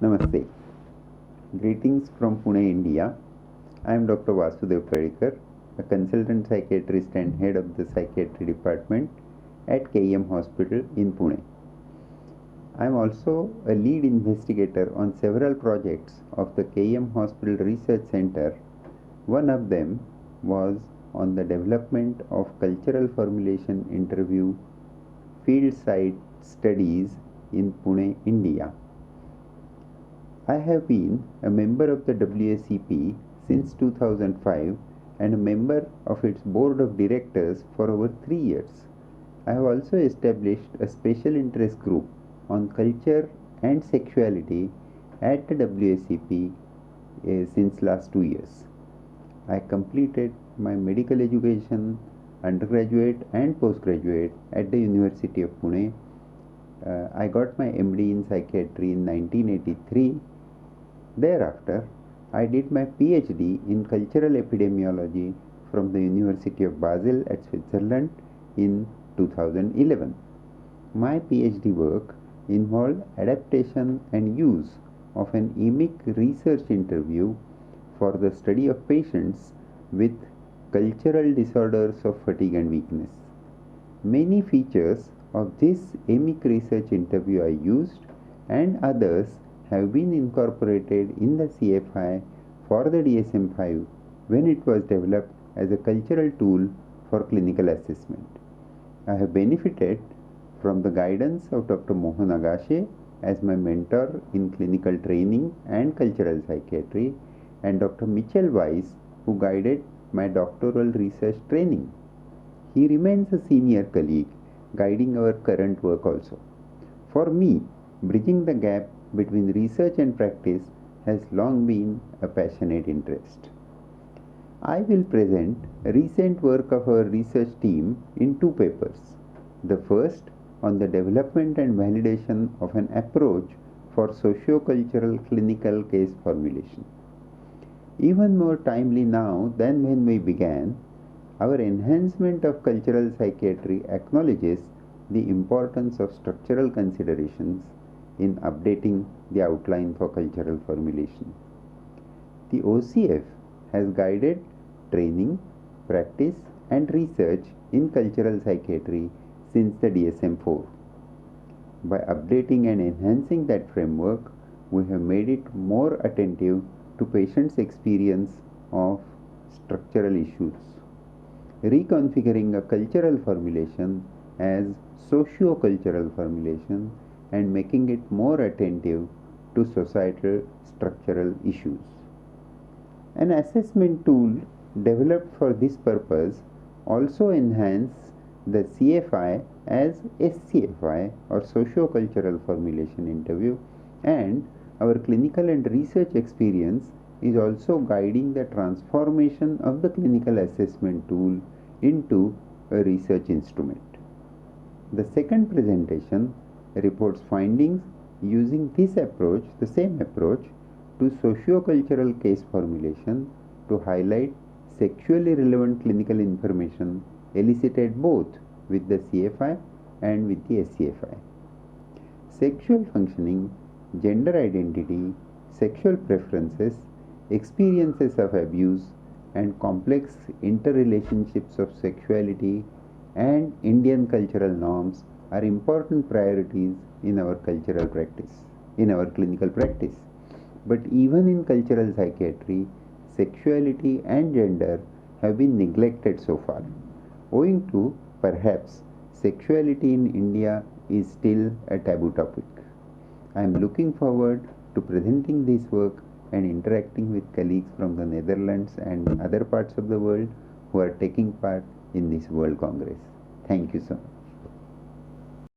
Namaste. Greetings from Pune, India. I am Dr. Vasudeo Paralikar, a consultant psychiatrist and head of the Psychiatry department at KEM Hospital in Pune. I am also a lead investigator on several projects of the KEM Hospital Research Center. One of them was on the development of cultural formulation interview field site studies in Pune, India. I have been a member of the WACP since 2005 and a member of its board of directors for over 3 years. I have also established a special interest group on culture and sexuality at the WACP since last 2 years. I completed my medical education, undergraduate and postgraduate at the University of Pune. I got my MD in psychiatry in 1983. Thereafter, I did my PhD in cultural epidemiology from the University of Basel at Switzerland in 2011. My PhD work involved adaptation and use of an emic research interview for the study of patients with cultural disorders of fatigue and weakness. Many features of this emic research interview I used, and others have been incorporated in the CFI for the DSM-5 when it was developed as a cultural tool for clinical assessment. I have benefited from the guidance of Dr. Mohan Agashe as my mentor in clinical training and cultural psychiatry, and Dr. Mitchell Weiss, who guided my doctoral research training. He remains a senior colleague, guiding our current work also. For me, bridging the gap between research and practice has long been a passionate interest. I will present recent work of our research team in 2 papers. The first on the development and validation of an approach for socio-cultural clinical case formulation. Even more timely now than when we began, our enhancement of cultural psychiatry acknowledges the importance of structural considerations in updating the outline for cultural formulation. The OCF has guided training, practice and research in cultural psychiatry since the DSM-4. By updating and enhancing that framework, we have made it more attentive to patients' experience of structural issues, reconfiguring a cultural formulation as socio-cultural formulation and making it more attentive to societal structural issues. An assessment tool developed for this purpose also enhances the CFI as SCFI or socio-cultural formulation interview, and our clinical and research experience is also guiding the transformation of the clinical assessment tool into a research instrument. The second presentation reports findings using this approach, the same approach, to socio-cultural case formulation to highlight sexually relevant clinical information elicited both with the CFI and with the SCFI. Sexual functioning, gender identity, sexual preferences, experiences of abuse, and complex interrelationships of sexuality and Indian cultural norms are important priorities in our cultural practice, in our clinical practice. But even in cultural psychiatry, sexuality and gender have been neglected so far, owing to perhaps sexuality in India is still a taboo topic. I am looking forward to presenting this work and interacting with colleagues from the Netherlands and other parts of the world who are taking part in this World Congress. Thank you so much.